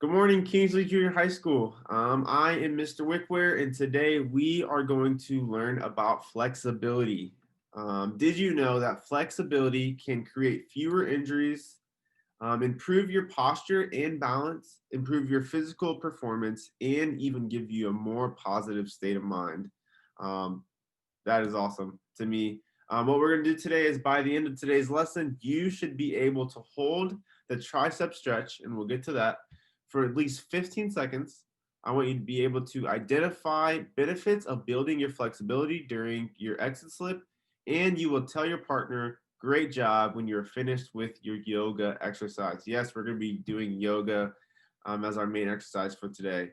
Good morning, Kingsley Junior High School. I am Mr. Wickware, and today we are going to learn about flexibility. Did you know that flexibility can create fewer injuries, improve your posture and balance, improve your physical performance, and even give you a more positive state of mind? Um, that is awesome to me. What we're going to do today is by the end of today's lesson, you should be able to hold the tricep stretch, and we'll get to that, for at least 15 seconds. I want you to be able to identify benefits of building your flexibility during your exit slip, and you will tell your partner, great job, when you're finished with your yoga exercise. Yes, we're going to be doing yoga as our main exercise for today.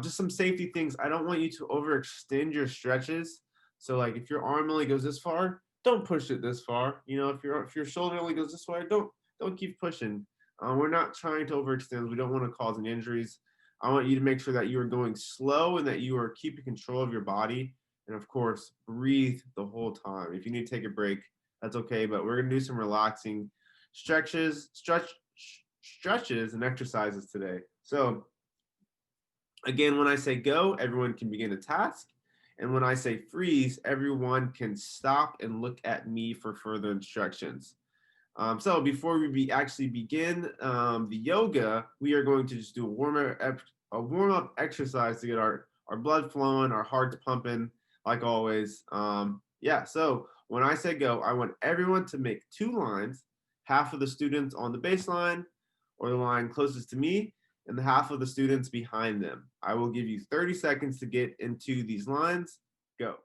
Just some safety things. I don't want you to overextend your stretches. So like if your arm only goes this far, don't push it this far. You know, if your shoulder only goes this way, don't keep pushing. We're not trying to overextend. We don't want to cause any injuries. I want you to make sure that you are going slow and that you are keeping control of your body. And of course, breathe the whole time. If you need to take a break, that's okay. But we're gonna do some relaxing stretches and exercises today. So again, when I say go, everyone can begin a task. And when I say freeze, everyone can stop and look at me for further instructions. So before we actually begin the yoga, we are going to just do a warm up exercise to get our blood flowing, our hearts pumping, like always. Yeah. So when I say go, I want everyone to make two lines. Half of the students on the baseline, or the line closest to me, and the half of the students behind them. I will give you 30 seconds to get into these lines. Go.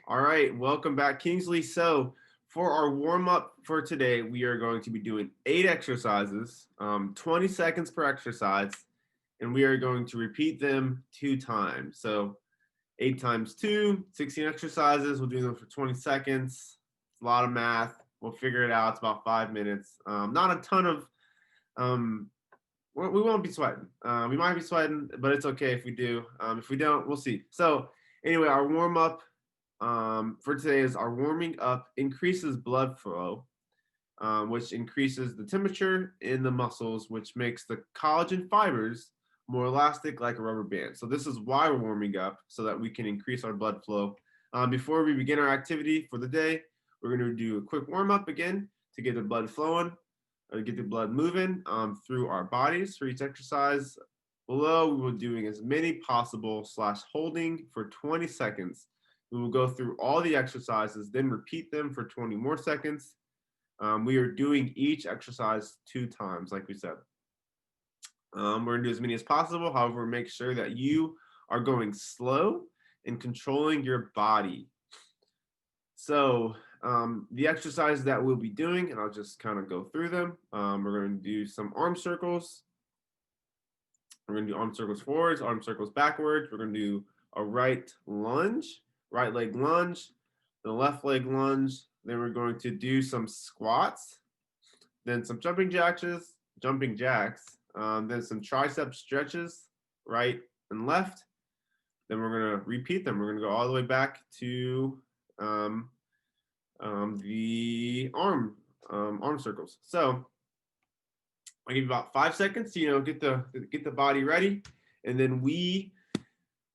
All right, welcome back, Kingsley. So, for our warm up for today, we are going to be doing 8 exercises, 20 seconds per exercise, and we are going to repeat them 2 times. So, 8 times 2, 16 exercises. We'll do them for 20 seconds. It's a lot of math. We'll figure it out. It's about 5 minutes. Not a ton of, um, we won't be sweating. We might be sweating, but it's okay if we do. If we don't, we'll see. So, anyway, our warm up for today is our warming up increases blood flow, which increases the temperature in the muscles, which makes the collagen fibers more elastic like a rubber band. So this is why we're warming up, so that we can increase our blood flow. Before we begin our activity for the day, we're going to do a quick warm up again to get the blood flowing, or get the blood moving through our bodies for each exercise. Below, we will be doing as many possible slash holding for 20 seconds. We will go through all the exercises, then repeat them for 20 more seconds. We are doing each exercise 2 times, like we said. We're gonna do as many as possible. However, make sure that you are going slow and controlling your body. So the exercises that we'll be doing, and I'll just kind of go through them. We're going to do some arm circles. We're going to do arm circles forwards, arm circles backwards. We're going to do a right leg lunge, the left leg lunge. Then we're going to do some squats, then some jumping jacks, then some tricep stretches, right and left. Then we're going to repeat them. We're going to go all the way back to um, the arm circles. So I give you about 5 seconds to get the body ready, and then we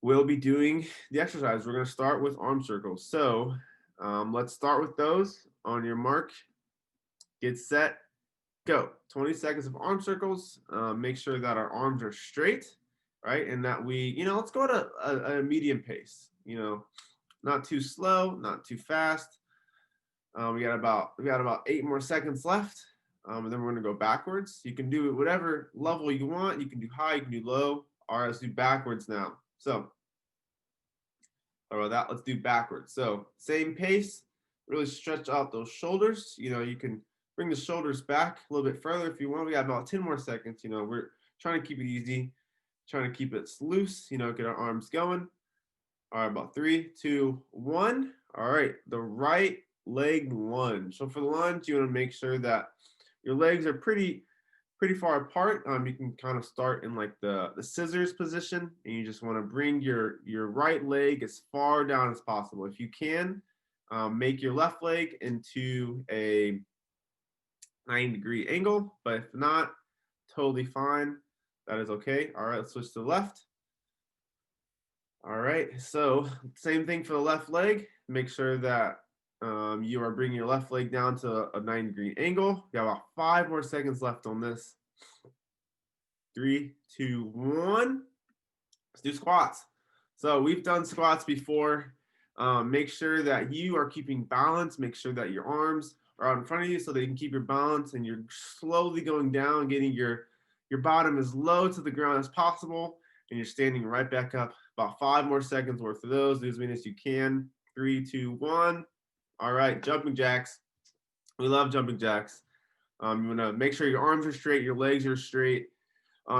will be doing the exercise. We're going to start with arm circles. So let's start with those. On your mark, get set, go. 20 seconds of arm circles. Make sure that our arms are straight, right? And that let's go at a medium pace. Not too slow, not too fast. We got about 8 more seconds left, and then we're gonna go backwards. You can do it whatever level you want. You can do high, you can do low. All right, let's do backwards now. So, all right, let's do backwards. So, same pace. Really stretch out those shoulders. You can bring the shoulders back a little bit further if you want. We got about 10 more seconds. We're trying to keep it easy. Trying to keep it loose, get our arms going. All right, about 3, 2, 1. All right, the right leg lunge. So for the lunge, you want to make sure that your legs are pretty far apart. You can kind of start in like the scissors position, and you just want to bring your right leg as far down as possible. If you can, make your left leg into a 90-degree angle, but if not, totally fine. That is okay. All right, let's switch to the left. All right, so same thing for the left leg. Make sure that you are bringing your left leg down to a 90-degree angle. You got about 5 more seconds left on this. 3, 2, 1. Let's do squats. So we've done squats before. Make sure that you are keeping balance. Make sure that your arms are out in front of you so that you can keep your balance, and you're slowly going down, getting your bottom as low to the ground as possible, and you're standing right back up. About 5 more seconds worth of those. Do as many as you can. 3, 2, 1. All right, jumping jacks. We love jumping jacks. You want to make sure your arms are straight, your legs are straight.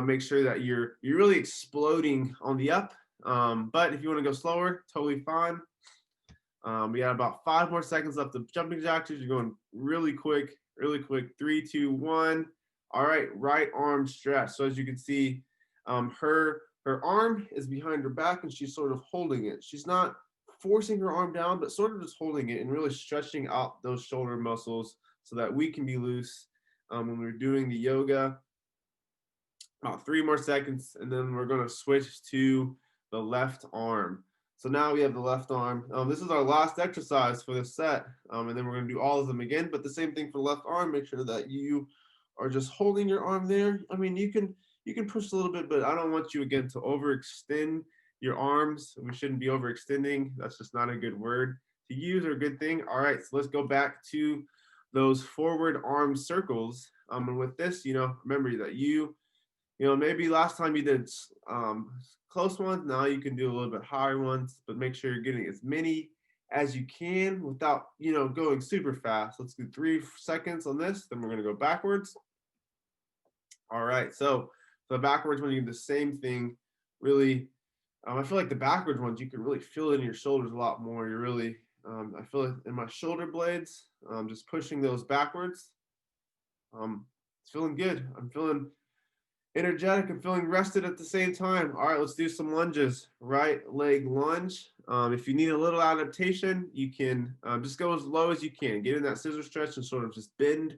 Make sure that you're really exploding on the up. But if you want to go slower, totally fine. We got about 5 more seconds left of jumping jacks. You're going really quick, really quick. 3, 2, 1. All right, right arm stretch. So as you can see, her arm is behind her back, and she's sort of holding it. She's not forcing her arm down, but sort of just holding it and really stretching out those shoulder muscles so that we can be loose when we're doing the yoga. About 3 more seconds, and then we're going to switch to the left arm. So now we have the left arm. This is our last exercise for this set, and then we're going to do all of them again. But the same thing for the left arm. Make sure that you are just holding your arm there. I mean, you can push a little bit, but I don't want you again to overextend your arms. We shouldn't be overextending. That's just not a good word to use or a good thing. All right, so let's go back to those forward arm circles. And with this, remember that maybe last time you did close ones, now you can do a little bit higher ones, but make sure you're getting as many as you can without, going super fast. Let's do 3 seconds on this, then we're going to go backwards. All right, so the backwards one, you do the same thing. Really, I feel like the backwards ones, you can really feel it in your shoulders a lot more. You're really, I feel it in my shoulder blades, just pushing those backwards. It's feeling good. I'm feeling energetic and feeling rested at the same time. All right, let's do some lunges. Right leg lunge. If you need a little adaptation, you can just go as low as you can. Get in that scissor stretch and sort of just bend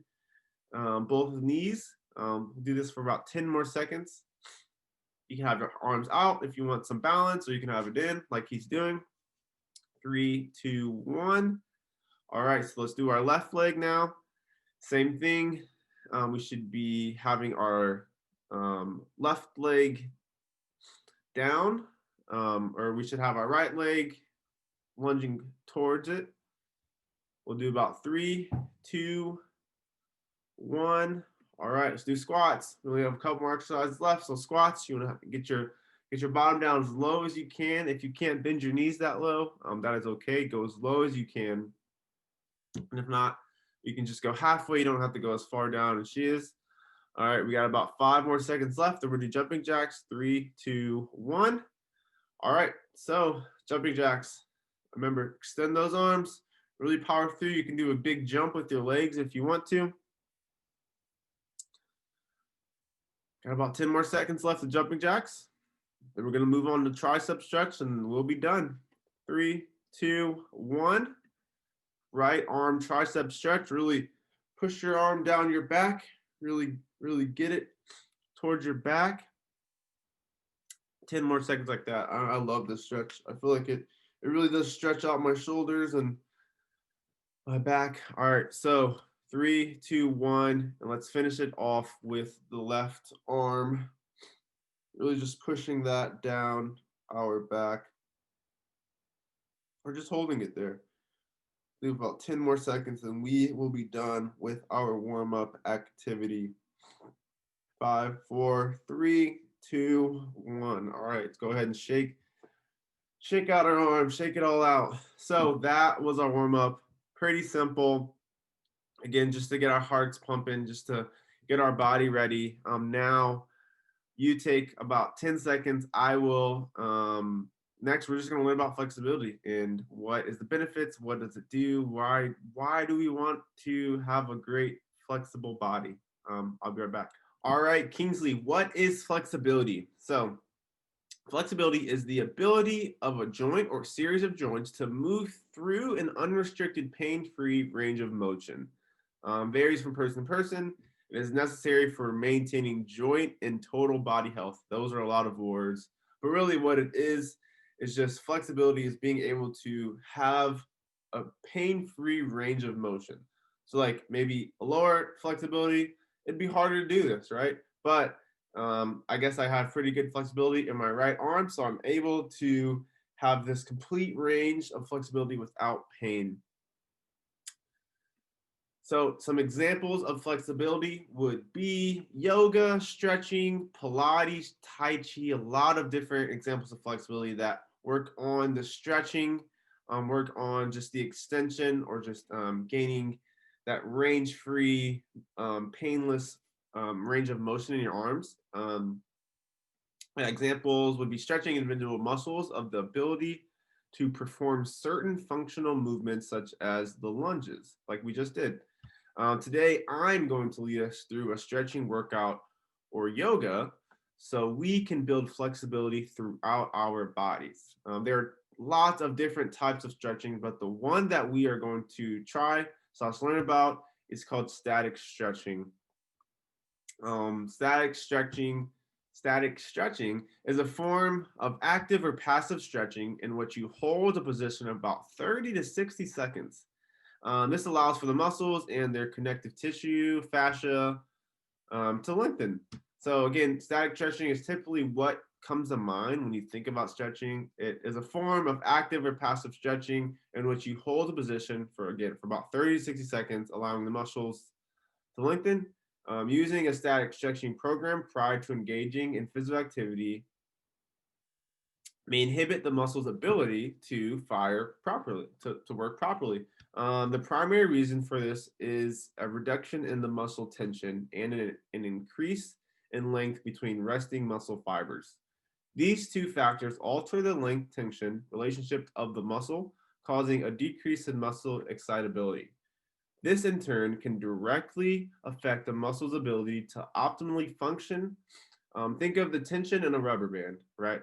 both knees. We'll do this for about 10 more seconds. You can have your arms out if you want some balance, or you can have it in like he's doing. 3, 2, 1. All right, so let's do our left leg now. Same thing. We should be having our left leg down, or we should have our right leg lunging towards it. We'll do about 3, 2, 1. All right, let's do squats. We only have a couple more exercises left. So squats, you want to get your bottom down as low as you can. If you can't bend your knees that low, that is okay. Go as low as you can. And if not, you can just go halfway. You don't have to go as far down as she is. All right, we got about 5 more seconds left. Then we're going to do jumping jacks. 3, 2, 1. All right, so jumping jacks. Remember, extend those arms. Really power through. You can do a big jump with your legs if you want to. Got about 10 more seconds left of jumping jacks. Then we're going to move on to tricep stretch, and we'll be done. 3, 2, 1. Right arm tricep stretch. Really push your arm down your back. Really get it towards your back. 10 more seconds like that. I love this stretch. I feel like it really does stretch out my shoulders and my back. All right, so 3, 2, 1, and let's finish it off with the left arm. Really just pushing that down our back. Or just holding it there. Do about 10 more seconds and we will be done with our warm-up activity. 5, 4, 3, 2, 1. All right, let's go ahead and shake out our arms, shake it all out. So that was our warm-up. Pretty simple. Again, just to get our hearts pumping, just to get our body ready. Now You take about 10 seconds. I will. Next, we're just going to learn about flexibility and what is the benefits, what does it do, why do we want to have a great flexible body. I'll be right back. All right, Kingsley, what is flexibility? So flexibility is the ability of a joint or series of joints to move through an unrestricted pain-free range of motion. Varies from person to person. It is necessary for maintaining joint and total body health. Those are a lot of words, but really what it is just flexibility is being able to have a pain-free range of motion. So like maybe a lower flexibility, it'd be harder to do this, right? But I guess I have pretty good flexibility in my right arm, so I'm able to have this complete range of flexibility without pain. So some examples of flexibility would be yoga, stretching, Pilates, Tai Chi, a lot of different examples of flexibility that work on the stretching, work on just the extension or just gaining that range-free, painless range of motion in your arms. Examples would be stretching individual muscles of the ability to perform certain functional movements such as the lunges, like we just did. Today, I'm going to lead us through a stretching workout or yoga so we can build flexibility throughout our bodies. There are lots of different types of stretching, but the one that we are going to try, so let's learn about, is called static stretching. Static stretching is a form of active or passive stretching in which you hold a position about 30 to 60 seconds. This allows for the muscles and their connective tissue, fascia, to lengthen. So again, static stretching is typically what comes to mind when you think about stretching. It is a form of active or passive stretching in which you hold a position for about 30 to 60 seconds, allowing the muscles to lengthen. Using a static stretching program prior to engaging in physical activity may inhibit the muscle's ability to fire properly, to work properly. The primary reason for this is a reduction in the muscle tension and an increase in length between resting muscle fibers. These two factors alter the length tension relationship of the muscle, causing a decrease in muscle excitability. This in turn can directly affect the muscle's ability to optimally function. Think of the tension in a rubber band, right?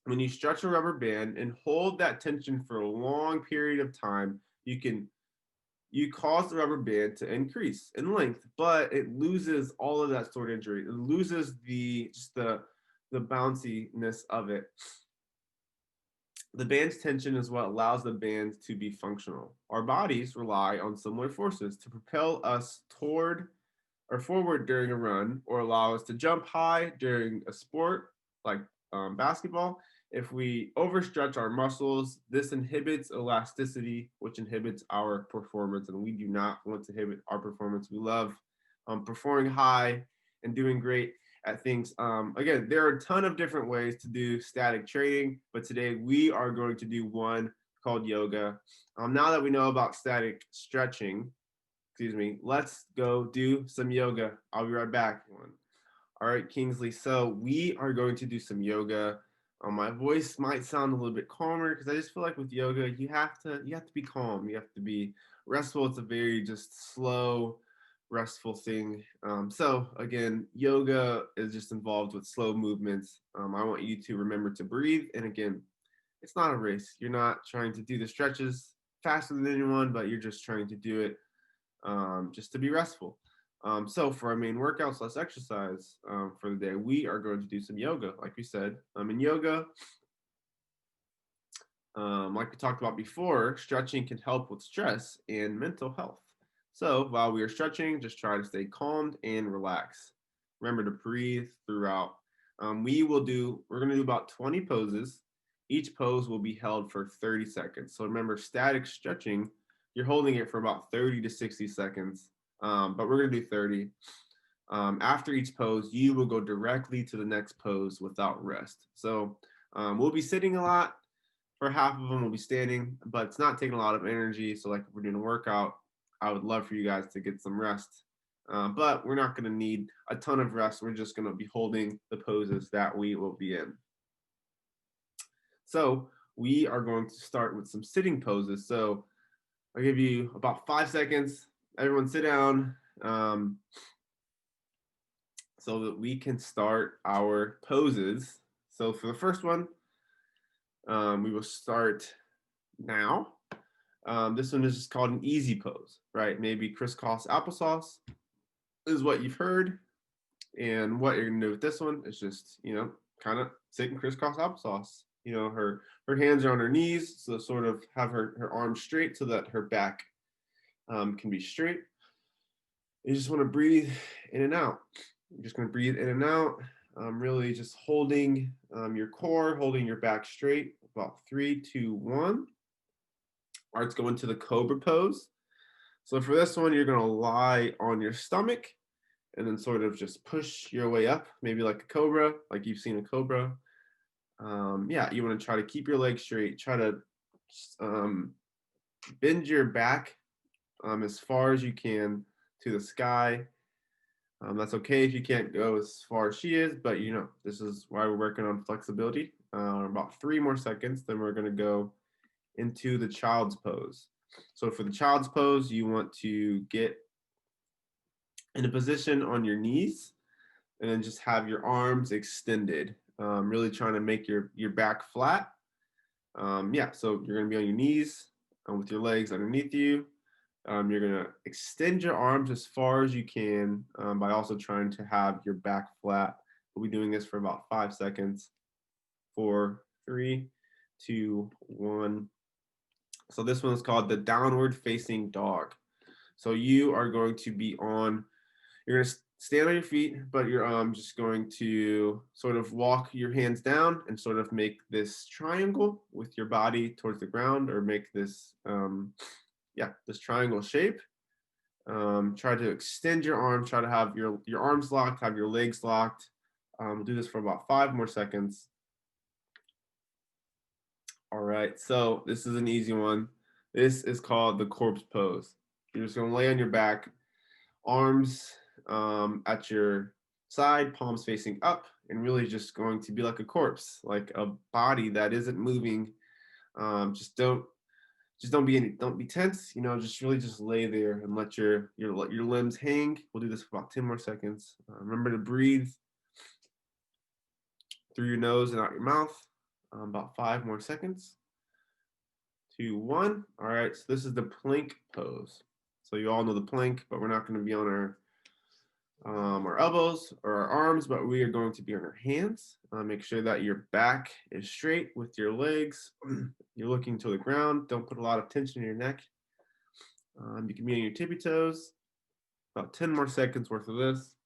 When you stretch a rubber band and hold that tension for a long period of time, you cause the rubber band to increase in length, but it loses all of that stored injury. It loses the bounciness of it. The band's tension is what allows the band to be functional. Our bodies rely on similar forces to propel us toward or forward during a run or allow us to jump high during a sport like basketball. If we overstretch our muscles, this inhibits elasticity, which inhibits our performance, and we do not want to inhibit our performance. We love performing high and doing great at things. Again, there are a ton of different ways to do static training, but today we are going to do one called yoga. Now that we know about static stretching, let's go do some yoga. I'll be right back. All right, Kingsley. So we are going to do some yoga. My voice might sound a little bit calmer because I just feel like with yoga, you have to be calm. You have to be restful. It's a very just slow, restful thing. So again, yoga is just involved with slow movements. I want you to remember to breathe. And again, it's not a race. You're not trying to do the stretches faster than anyone, but you're just trying to do it just to be restful. So for our main workouts, less exercise for the day, we are going to do some yoga, like we said. In yoga, like we talked about before, stretching can help with stress and mental health. So while we are stretching, just try to stay calmed and relax. Remember to breathe throughout. We're going to do about 20 poses. Each pose will be held for 30 seconds. So remember, static stretching, you're holding it for about 30 to 60 seconds, but we're going to do 30. After each pose, you will go directly to the next pose without rest. So we'll be sitting a lot. For half of them, we'll be standing, but it's not taking a lot of energy. So like if we're doing a workout, I would love for you guys to get some rest but we're not going to need a ton of rest. We're just going to be holding the poses that we will be in. So we are going to start with some sitting poses. So I'll give you about 5 seconds. Everyone sit down so that we can start our poses. So for the first one, we will start now. This one is just called an easy pose, right? Maybe crisscross applesauce is what you've heard. And what you're gonna do with this one is just, kind of sit in crisscross applesauce. Her hands are on her knees, so sort of have her arms straight so that her back can be straight. You just want to breathe in and out. You're just going to breathe in and out, really just holding your core, holding your back straight. About 3, 2, 1. All right, let's go into the cobra pose. So for this one, you're going to lie on your stomach and then sort of just push your way up, maybe like a cobra, like you've seen a cobra. You want to try to keep your legs straight, try to bend your back as far as you can to the sky. That's okay if you can't go as far as she is, but this is why we're working on flexibility. About 3 more seconds, then we're going to go into the child's pose. So for the child's pose, you want to get in a position on your knees and then just have your arms extended, really trying to make your back flat. So you're going to be on your knees with your legs underneath you. You're going to extend your arms as far as you can by also trying to have your back flat. We'll be doing this for about 5 seconds. 4, 3, 2, 1. So this one is called the downward facing dog. So you are going to be you're going to stand on your feet, but you're just going to sort of walk your hands down and sort of make this triangle with your body towards the ground, or make this this triangle shape. Try to extend your arms, try to have your arms locked, have your legs locked. We'll do this for about 5 more seconds. All right, so this is an easy one. This is called the corpse pose. You're just gonna lay on your back, arms at your side, palms facing up, and really just going to be like a corpse, like a body that isn't moving. Just don't be tense, just really just lay there and let your limbs hang. We'll do this for about 10 more seconds. Remember to breathe through your nose and out your mouth. About 5 more seconds. 2, 1. All right, so this is the plank pose. So you all know the plank, but we're not going to be on our elbows or our arms, but we are going to be on our hands. Make sure that your back is straight with your legs. You're looking to the ground. Don't put a lot of tension in your neck. You can be on your tippy toes. About 10 more seconds worth of this.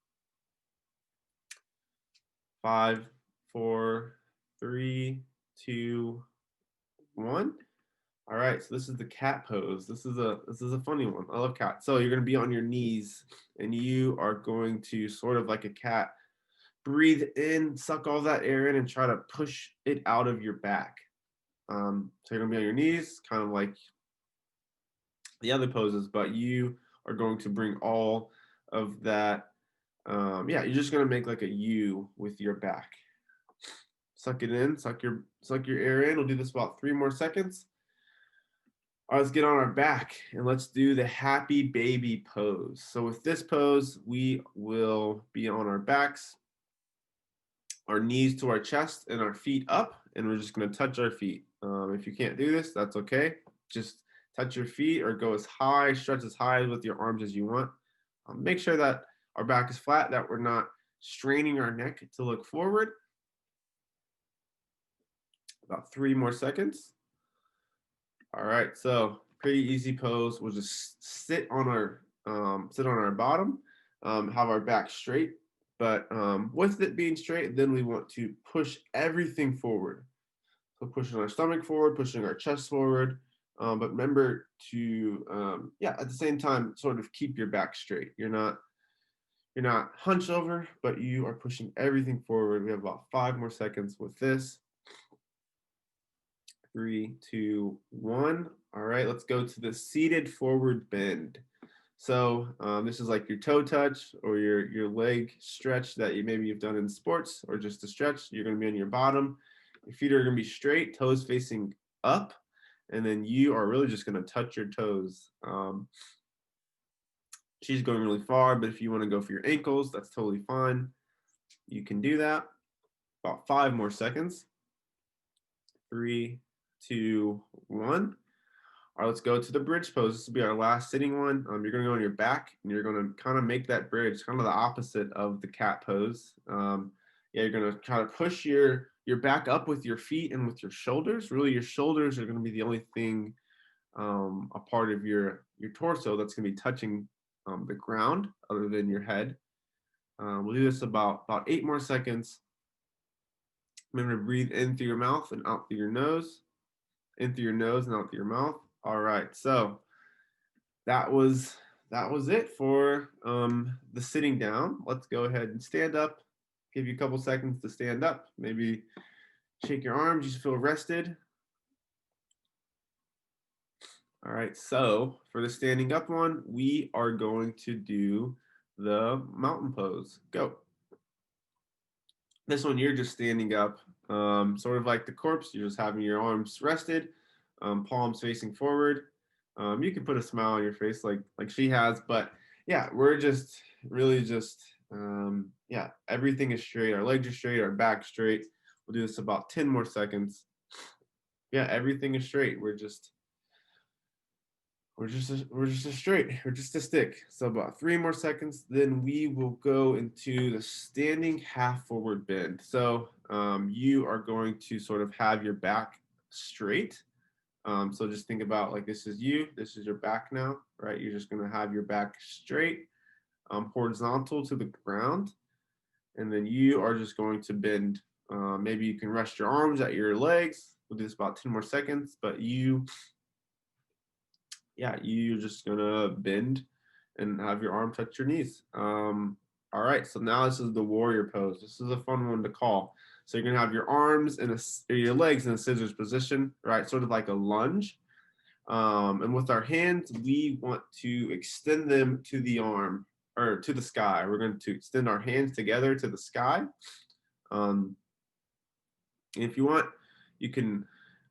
5, 4, 3, 2, 1. All right, so this is the cat pose. This is a funny one. I love cats. So you're going to be on your knees, and you are going to sort of like a cat breathe in, suck all that air in, and try to push it out of your back. So you're going to be on your knees, kind of like the other poses, but you are going to bring all of that. You're just going to make like a U with your back. Suck it in, suck your air in. We'll do this about 3 more seconds. All right, let's get on our back and let's do the happy baby pose. So with this pose, we will be on our backs, our knees to our chest, and our feet up, and we're just going to touch our feet. If you can't do this, that's okay. Just touch your feet or go as high, stretch as high with your arms as you want. Make sure that our back is flat, that we're not straining our neck to look forward. About 3 more seconds. All right, so pretty easy pose. We'll just sit on our bottom, have our back straight, but with it being straight, then we want to push everything forward. So pushing our stomach forward, pushing our chest forward, but remember to at the same time sort of keep your back straight. You're not hunched over, but you are pushing everything forward. We have about 5 more seconds with this. 3, 2, 1. All right, let's go to the seated forward bend. So this is like your toe touch or your leg stretch that maybe you've done in sports, or just a stretch. You're going to be on your bottom. Your feet are going to be straight, toes facing up, and then you are really just going to touch your toes. She's going really far, but if you want to go for your ankles, that's totally fine. You can do that. About 5 more seconds. 3, 2, 1. All right, let's go to the bridge pose. This will be our last sitting one. You're going to go on your back, and you're going to kind of make that bridge, kind of the opposite of the cat pose. Yeah, you're going to try to push your back up with your feet and with your shoulders. Really, your shoulders are going to be the only thing, a part of your torso that's going to be touching the ground other than your head. We'll do this about 8 more seconds. Remember to breathe in through your mouth and out through your nose. In through your nose and out through your mouth. All right, so that was it for the sitting down. Let's go ahead and stand up. Give you a couple seconds to stand up. Maybe shake your arms. You should feel rested. All right, so for the standing up one, we are going to do the mountain pose. Go. This one, you're just standing up, sort of like the corpse. You're just having your arms rested, palms facing forward. You can put a smile on your face like she has, but yeah, we're just really just, yeah, everything is straight. Our legs are straight, our back straight. We'll do this about 10 more seconds. Yeah, everything is straight. We're just a straight. We're just a stick. So about 3 more seconds, then we will go into the standing half forward bend. So you are going to sort of have your back straight. So just think about like this is you, this is your back now, right? You're just going to have your back straight, horizontal to the ground, and then you are just going to bend. Maybe you can rest your arms at your legs. We'll do this about 10 more seconds, but you're just gonna bend and have your arm touch your knees. All right, so now this is the warrior pose. This is a fun one to call. So you're gonna have your arms or your legs in a scissors position, right? Sort of like a lunge. And with our hands, we want to extend them to the arm or to the sky. We're going to extend our hands together to the sky. If you want, you can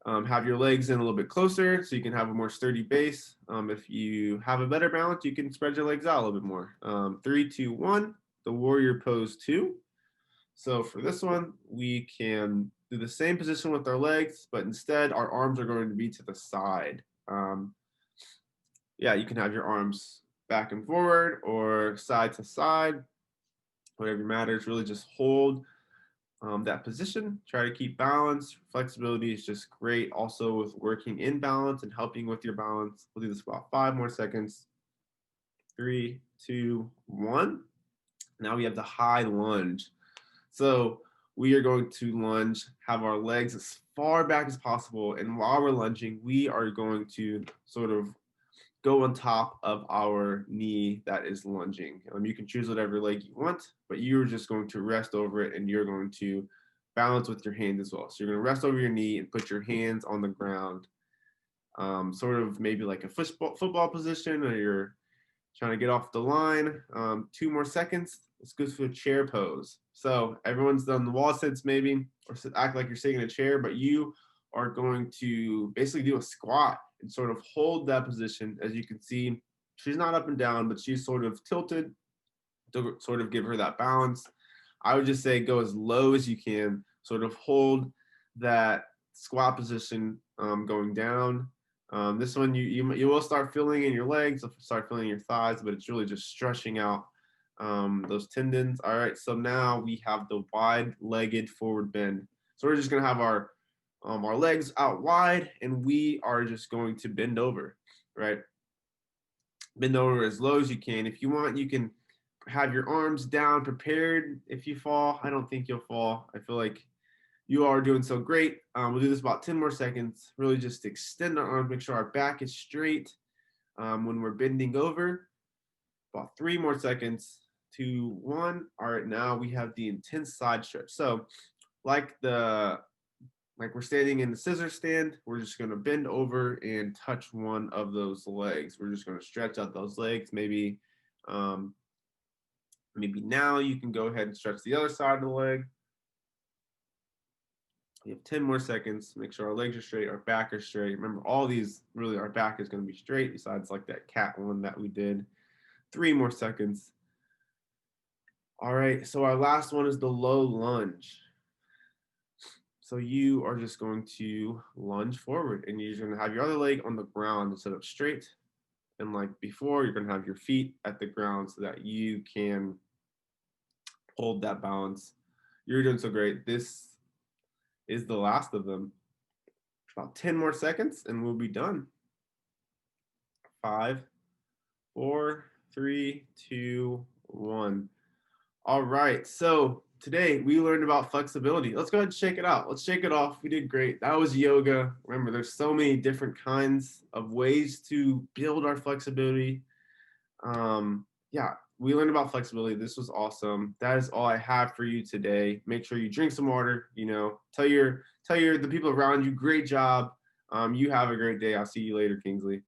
have your legs in a little bit closer so you can have a more sturdy base. If you have a better balance, you can spread your legs out a little bit more. 3, 2, 1, the warrior pose 2. So for this one, we can do the same position with our legs, but instead our arms are going to be to the side. Yeah, you can have your arms back and forward or side to side, whatever matters. Really just hold that position. Try to keep balance. Flexibility is just great also with working in balance and helping with your balance. We'll do this about 5 more seconds. 3, 2, 1. Now we have the high lunge. So we are going to lunge, have our legs as far back as possible. And while we're lunging, we are going to sort of go on top of our knee that is lunging. You can choose whatever leg you want, but you're just going to rest over it and you're going to balance with your hands as well. So you're going to rest over your knee and put your hands on the ground, sort of maybe like a football position, or you're trying to get off the line. 2 more seconds. Let's go to a chair pose. So everyone's done the wall sits maybe, or act like you're sitting in a chair, but you are going to basically do a squat and sort of hold that position. As you can see, she's not up and down, but she's sort of tilted to sort of give her that balance. I would just say go as low as you can, sort of hold that squat position going down. This one you will start feeling in your legs, start feeling your thighs, but it's really just stretching out those tendons. All right, so now we have the wide-legged forward bend. So we're just gonna have our legs out wide, and we are just going to bend over, right? Bend over as low as you can. If you want, you can have your arms down, prepared. If you fall, I don't think you'll fall. I feel like you are doing so great. We'll do this about 10 more seconds. Really just extend our arms, make sure our back is straight when we're bending over. About 3 more seconds. 2, 1. All right, now we have the intense side stretch. So like the like we're standing in the scissor stand, we're just going to bend over and touch one of those legs. We're just going to stretch out those legs. Maybe now you can go ahead and stretch the other side of the leg. We have 10 more seconds. Make sure our legs are straight, our back is straight. Remember, all these, really, our back is going to be straight, besides like that cat one that we did. 3 more seconds. All right, so our last one is the low lunge. So you are just going to lunge forward, and you're going to have your other leg on the ground instead of straight. And like before, you're going to have your feet at the ground so that you can hold that balance. You're doing so great. This is the last of them. About 10 more seconds and we'll be done. 5, 4, 3, 2, 1. All right, so today we learned about flexibility. Let's go ahead and shake it out. Let's shake it off. We did great. That was yoga. Remember, there's so many different kinds of ways to build our flexibility. Yeah, we learned about flexibility. This was awesome. That is all I have for you today. Make sure you drink some water. Tell the people around you, great job. You have a great day. I'll see you later, Kingsley.